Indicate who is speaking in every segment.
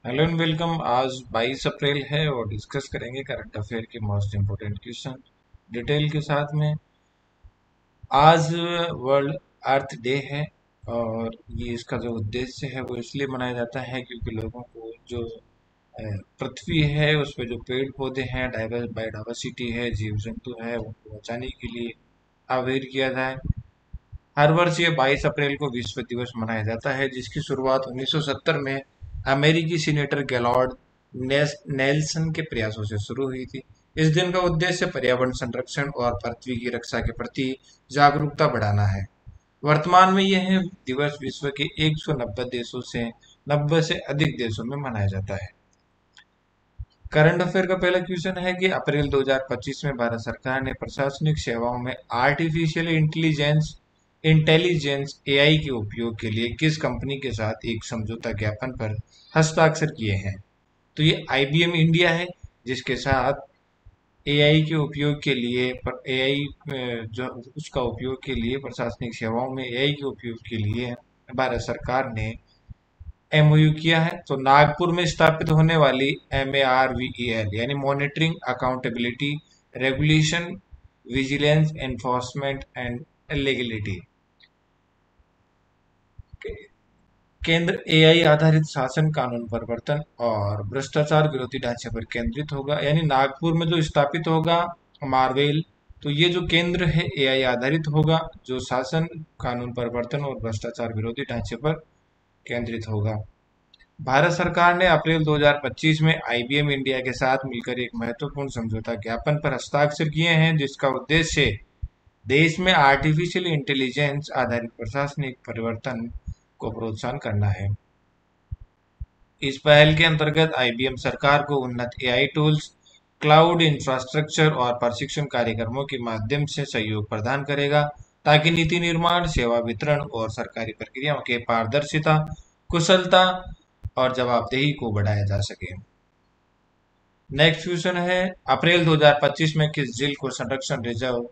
Speaker 1: Hello and welcome. आज 22 अप्रैल है और डिस्कस करेंगे करंट अफेयर के मोस्ट इम्पोर्टेंट क्वेश्चन डिटेल के साथ में। आज वर्ल्ड अर्थ डे है और ये इसका जो उद्देश्य है वो इसलिए मनाया जाता है क्योंकि लोगों को जो पृथ्वी है उस पे जो पेड़ पौधे हैं, बायोडाइवर्सिटी है, जीव जंतु है, उनको बचाने के लिए अवेयर किया जाए। हर वर्ष ये 22 अप्रैल को विश्व दिवस मनाया जाता है, जिसकी शुरुआत 1970 में अमेरिकी सीनेटर गैलॉर्ड नेल्सन के प्रयासों से शुरू हुई थी। इस दिन का उद्देश्य पर्यावरण संरक्षण और पृथ्वी की रक्षा के प्रति जागरूकता बढ़ाना है। वर्तमान में यह दिवस विश्व के 190 देशों से 90 से अधिक देशों में मनाया जाता है। करंट अफेयर का पहला क्वेश्चन है कि अप्रैल 2025 में भारत सरकार ने प्रशासनिक सेवाओं में आर्टिफिशियल इंटेलिजेंस इंटेलिजेंस एआई के उपयोग के लिए किस कंपनी के साथ एक समझौता ज्ञापन पर हस्ताक्षर किए हैं? तो ये आईबीएम इंडिया है, जिसके साथ एआई के उपयोग के लिए एआई जो उसका उपयोग के लिए प्रशासनिक सेवाओं में एआई के उपयोग के लिए भारत सरकार ने एमओयू किया है। तो नागपुर में स्थापित होने वाली MARVEL यानी monitoring accountability regulation vigilance enforcement and legality केंद्र एआई आधारित शासन, कानून प्रवर्तन और भ्रष्टाचार विरोधी ढांचे पर केंद्रित होगा। यानी नागपुर में जो स्थापित होगा मार्वेल, तो ये जो केंद्र है एआई आधारित होगा, जो शासन, कानून प्रवर्तन और भ्रष्टाचार विरोधी ढांचे पर केंद्रित होगा। भारत सरकार ने अप्रैल 2025 में आईबीएम इंडिया के साथ मिलकर एक महत्वपूर्ण समझौता ज्ञापन पर हस्ताक्षर किए हैं, जिसका उद्देश्य देश में आर्टिफिशियल इंटेलिजेंस आधारित प्रशासनिक परिवर्तन को प्रोत्साहन करना है। इस पहल के अंतर्गत आईबीएम सरकार को उन्नत एआई टूल्स, क्लाउड इंफ्रास्ट्रक्चर और प्रशिक्षण कार्यक्रमों के माध्यम से सहयोग प्रदान करेगा, ताकि नीति निर्माण, सेवा वितरण और सरकारी प्रक्रियाओं के पारदर्शिता, कुशलता और जवाबदेही को बढ़ाया जा सके। नेक्स्ट क्वेश्चन है, अप्रैल 2025 में किस झील को संरक्षण रिजर्व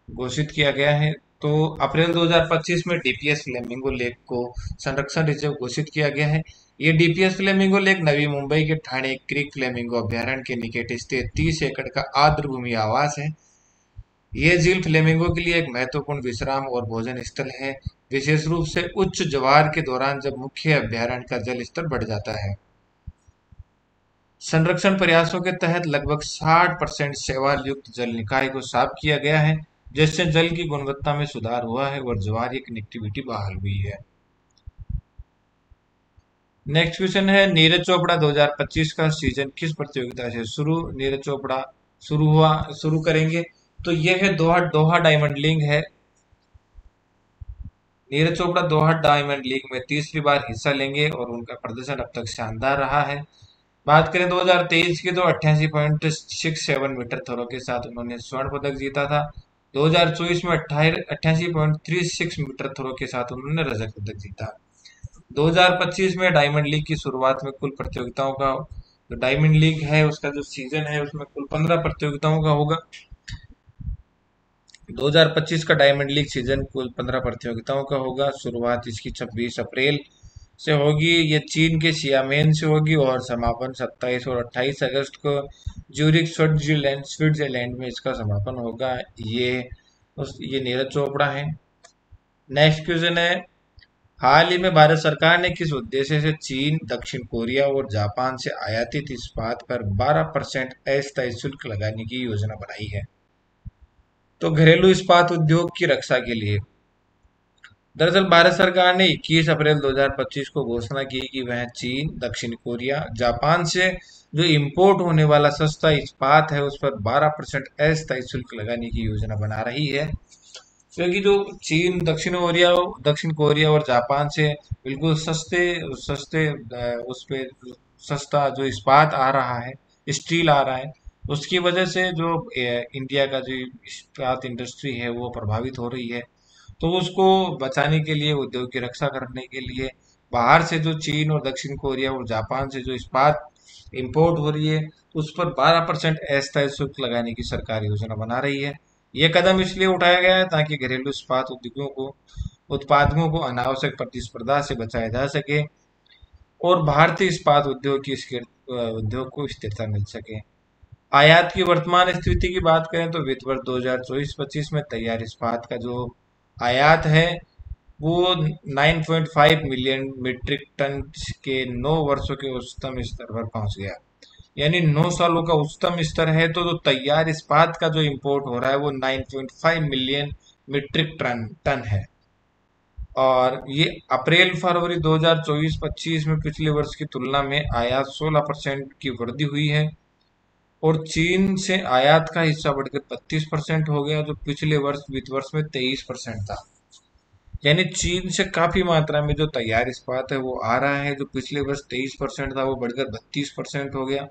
Speaker 1: घोषित किया गया है? तो अप्रैल 2025 में डीपीएस फ्लेमिंगो लेक को संरक्षण रिजर्व घोषित किया गया है। ये DPS flamingo lake Navi Mumbai के ठाणे क्रीक फ्लेमिंगो अभ्यारण्य के निकट स्थित 30 एकड़ का आर्द्र भूमि आवास है। ये झील फ्लेमिंगो के लिए एक महत्वपूर्ण विश्राम और भोजन स्थल है, विशेष रूप से उच्च ज्वार के दौरान जब मुख्य अभ्यारण्य का जल स्तर बढ़ जाता है। संरक्षण प्रयासों के तहत लगभग 60% शैवाल युक्त जल निकाय को साफ किया गया है, जिससे जल की गुणवत्ता में सुधार हुआ है और ज्वारीय कनेक्टिविटी बहाल हुई है। नेक्स्ट क्वेश्चन है, नीरज चोपड़ा 2025 का सीजन किस प्रतियोगिता से शुरू नीरज चोपड़ा शुरू करेंगे? तो यह है दोहा दोहा डायमंड लीग है। नीरज चोपड़ा दोहा डायमंड लीग में तीसरी बार हिस्सा लेंगे और उनका प्रदर्शन अब तक शानदार रहा है। बात करें 2023 की, तो 88.67 मीटर थ्रो के साथ उन्होंने स्वर्ण पदक जीता था। 2024 में 88.36 मीटर थ्रो के साथ उन्होंने रजत पदक जीता। 2025 में डायमंड लीग की शुरुआत में कुल प्रतियोगिताओं का, जो डायमंड लीग है उसका जो सीजन है उसमें कुल 15 प्रतियोगिताओं का होगा। 2025 का डायमंड लीग सीजन कुल 15 प्रतियोगिताओं का होगा। शुरुआत इसकी 26 अप्रैल से होगी। ये चीन के सियामेन से होगी और समापन 27 और 28 अगस्त को ज्यूरिख स्विट्जरलैंड में इसका समापन होगा। ये नीरज चोपड़ा है। नेक्स्ट क्वेश्चन है, हाल ही में भारत सरकार ने किस उद्देश्य से चीन, दक्षिण कोरिया और जापान से आयातित इस्पात पर 12% अस्थायी शुल्क लगाने की योजना बनाई है? तो घरेलू इस्पात उद्योग की रक्षा के लिए। दरअसल भारत सरकार ने 21 अप्रैल 2025 को घोषणा की कि वह चीन, दक्षिण कोरिया, जापान से जो इंपोर्ट होने वाला सस्ता इस्पात है उस पर 12% अस्थायी शुल्क लगाने की योजना बना रही है। क्योंकि जो चीन, दक्षिण कोरिया और जापान से बिल्कुल सस्ते सस्ते उस पे सस्ता जो इस्पात आ रहा है, स्टील आ रहा है, उसकी वजह से जो इंडिया का जो इस्पात इंडस्ट्री है वो प्रभावित हो रही है। तो उसको बचाने के लिए, उद्योग की रक्षा करने के लिए, बाहर से जो चीन और दक्षिण कोरिया और जापान से जो इस्पात इंपोर्ट हो रही है उस पर 12% अस्थायी शुल्क लगाने की सरकार योजना बना रही है। ये कदम इसलिए उठाया गया है ताकि घरेलू इस्पात उद्योगों को उत्पादकों को अनावश्यक प्रतिस्पर्धा से बचाया जा सके। और भारतीय इस्पात उद्योग की उद्योग को स्थिरता मिल सके। आयात की वर्तमान स्थिति की बात करें तो वित्त वर्ष 2024-25 में तैयार इस्पात का जो आयात है वो 9.5 मिलियन मीट्रिक टन के 9 वर्षों के उच्चतम स्तर पर पहुंच गया। यानी 9 सालों का उच्चतम स्तर है, तो जो तैयार इस्पात का जो इंपोर्ट हो रहा है वो 9.5 मिलियन मीट्रिक टन है। और ये अप्रैल फरवरी 2024-25 में पिछले वर्ष की तुलना में आयात 16% की वृद्धि हुई है। और चीन से आयात का हिस्सा बढ़कर 32% हो गया, जो पिछले वर्ष वित्त वर्ष में 23% था। यानी चीन से काफी मात्रा में जो तैयार इस्पात है वो आ रहा है, जो पिछले वर्ष 23% था वो बढ़कर 32% हो गया।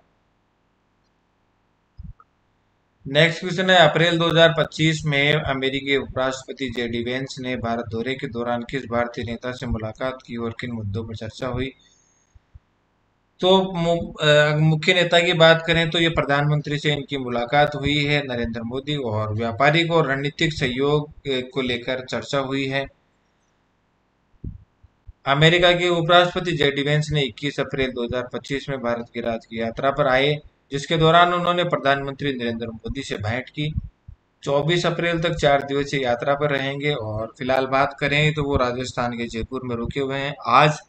Speaker 1: नेक्स्ट क्वेश्चन है, अप्रैल 2025 में अमेरिकी उपराष्ट्रपति जेडी वेंस ने भारत दौरे के दौरान किस भारतीय नेता से मुलाकात की और किन मुद्दों पर चर्चा हुई? तो मुख्य नेता की बात करें तो ये प्रधानमंत्री से इनकी मुलाकात हुई है, नरेंद्र मोदी, और व्यापारिक और रणनीतिक सहयोग को लेकर चर्चा हुई है। अमेरिका के उपराष्ट्रपति जेडी वेंस ने 21 अप्रैल 2025 में भारत की राज्य की यात्रा पर आए, जिसके दौरान उन्होंने प्रधानमंत्री नरेंद्र मोदी से भेंट की। 24 अप्रैल तक 4 दिवसीय यात्रा पर रहेंगे। और फिलहाल बात करें तो वो राजस्थान के जयपुर में रुके हुए हैं। आज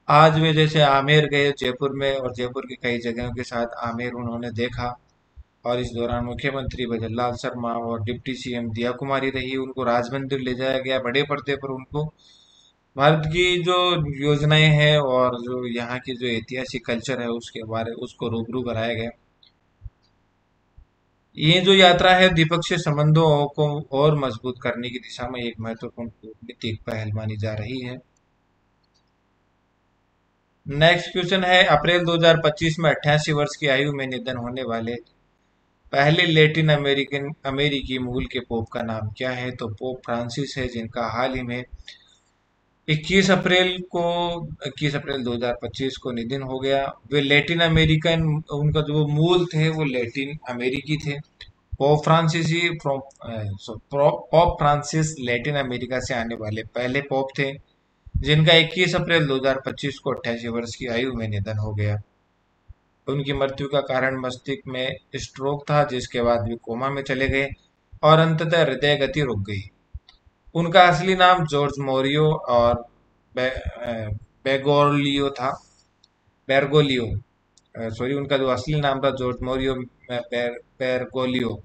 Speaker 1: आज वे जैसे आमेर गए जयपुर में, और जयपुर की कई जगहों के साथ आमेर उन्होंने देखा। और इस दौरान मुख्यमंत्री भजनलाल शर्मा और डिप्टी सीएम दिया कुमारी रही, उनको राजमंदिर ले जाया गया, बड़े पर्दे पर उनको भारत की जो योजनाएं हैं और जो यहाँ की जो ऐतिहासिक कल्चर है उसके बारे उसको रूबरू कराया गया। ये जो यात्रा है द्विपक्षीय संबंधों को और मजबूत करने की दिशा में एक महत्वपूर्ण कूटनीतिक पहल मानी जा रही है। नेक्स्ट क्वेश्चन है, अप्रैल 2025 में 88 वर्ष की आयु में निधन होने वाले पहले लैटिन अमेरिकन अमेरिकी मूल के पोप का नाम क्या है? तो पोप फ्रांसिस है, जिनका हाल ही में 21 अप्रैल को 21 अप्रैल 2025 को निधन हो गया। वे लैटिन अमेरिकन, उनका जो मूल थे वो लैटिन अमेरिकी थे। पोप फ्रांसिस लैटिन अमेरिका से आने वाले पहले पोप थे, जिनका 21 अप्रैल 2025 को 88 वर्ष की आयु में निधन हो गया। उनकी मृत्यु का कारण मस्तिष्क में स्ट्रोक था, जिसके बाद वे कोमा में चले गए और अंततः हृदय गति रुक गई। उनका असली नाम जॉर्ज मोरियो और बे, बेगोलियो था। बेरगोलियो, सॉरी, उनका जो असली नाम था जॉर्ज मोरियो बेरगोलियो।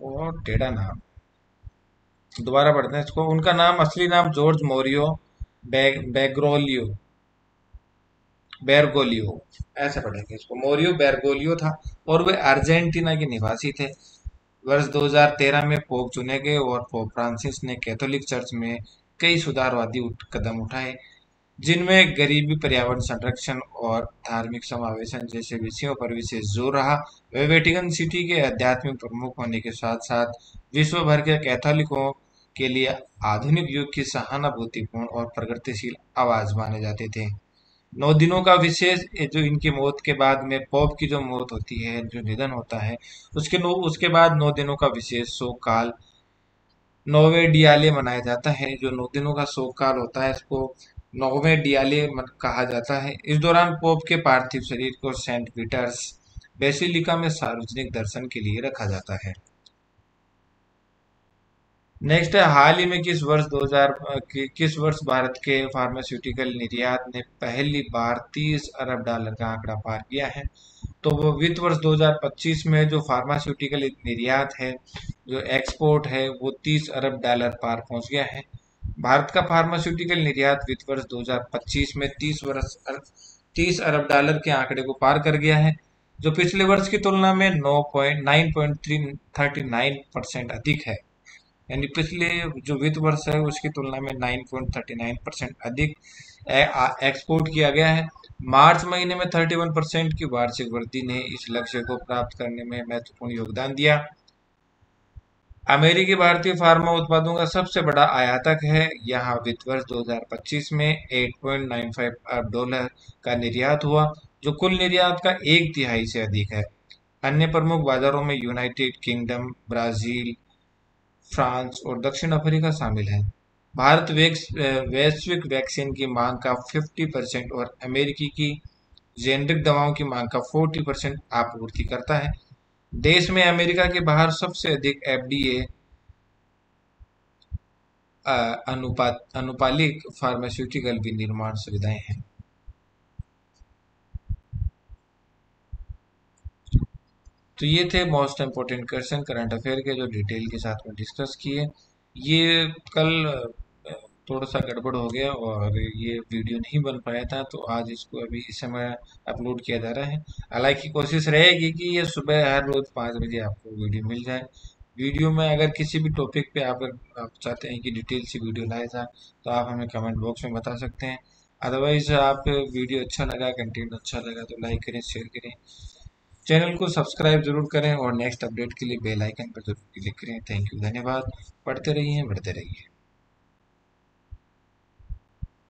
Speaker 1: बहुत टेढ़ा नाम, दोबारा पढ़ते हैं इसको। उनका नाम, असली नाम जॉर्ज मोरियो बेग्रोलियो बेरगोलियो, ऐसे पढ़ेंगे इसको, मोरियो बेरगोलियो था। और वे अर्जेंटीना के निवासी थे। वर्ष 2013 में पोप चुने गए और पोप फ्रांसिस ने कैथोलिक चर्च में कई सुधारवादी कदम उठाए, जिनमें गरीबी, पर्यावरण संरक्षण और धार्मिक समावेशन जैसे विषयों पर विशेष जोर रहा। वे वेटिकन सिटी के आध्यात्मिक प्रमुख होने के साथ साथ विश्व भर के कैथोलिकों के लिए आधुनिक युग की सहानुभूतिपूर्ण और प्रगतिशील आवाज माने जाते थे। 9 दिनों का विशेष, जो इनकी मौत के बाद में पोप की जो मौत होती है, जो निधन होता है, उसके बाद 9 दिनों का विशेष शोक काल नोवे डियाले मनाया जाता है। जो 9 दिनों का शोक काल होता है इसको नोवे डियाले कहा जाता है। इस दौरान पोप के पार्थिव शरीर को सेंट पीटर्स बेसिलिका में सार्वजनिक दर्शन के लिए रखा जाता है। नेक्स्ट है, हाल ही में किस वर्ष भारत के फार्मास्यूटिकल निर्यात ने पहली बार $30 अरब का आंकड़ा पार किया है? तो वो वित्त वर्ष 2025 में जो फार्मास्यूटिकल निर्यात है, जो एक्सपोर्ट है, वो $30 अरब पार पहुंच गया है। भारत का फार्मास्यूटिकल निर्यात वित्त वर्ष 2025 में $30 अरब के आंकड़े को पार कर गया है, जो पिछले वर्ष की तुलना में 9.39% अधिक है। यानी पिछले जो वित्त वर्ष है उसकी तुलना में 9.39% अधिक एक्सपोर्ट किया गया है। मार्च महीने में 31% की वार्षिक वृद्धि ने इस लक्ष्य को प्राप्त करने में महत्वपूर्ण योगदान दिया। अमेरिकी भारतीय फार्मा उत्पादों का सबसे बड़ा आयातक है। यहाँ वित्त वर्ष 2025 में $8.95 अरब का निर्यात हुआ, जो कुल निर्यात का 1/3 से अधिक है। अन्य प्रमुख बाजारों में यूनाइटेड किंगडम, ब्राजील, फ्रांस और दक्षिण अफ्रीका शामिल है। भारत वैश्विक वैक्सीन की मांग का 50% और अमेरिकी की जेनेरिक दवाओं की मांग का 40% आपूर्ति करता है। देश में अमेरिका के बाहर सबसे अधिक एफडीए अनुपालिक फार्मास्यूटिकल विनिर्माण सुविधाएं हैं। तो ये थे most important question current affair के जो डिटेल के साथ में डिस्कस किए। ये कल थोड़ा सा गड़बड़ हो गया और ये वीडियो नहीं बन पाया था, तो आज इसको अभी इस समय अपलोड किया जा रहा है। हालांकि कोशिश रहेगी कि ये सुबह हर रोज 5 बजे आपको वीडियो मिल जाए। वीडियो में अगर किसी भी टॉपिक पे आप चाहते हैं कि डिटेल से वीडियो लाया जाए, तो आप हमें कमेंट बॉक्स में बता सकते हैं। अदरवाइज आप वीडियो अच्छा लगा, कंटेंट अच्छा लगा तो लाइक करें, शेयर करें, चैनल को सब्सक्राइब जरूर करें और नेक्स्ट अपडेट के लिए बेल आइकन पर जरूर क्लिक करें। थैंक यू, धन्यवाद। पढ़ते रहिए, बढ़ते रहिए।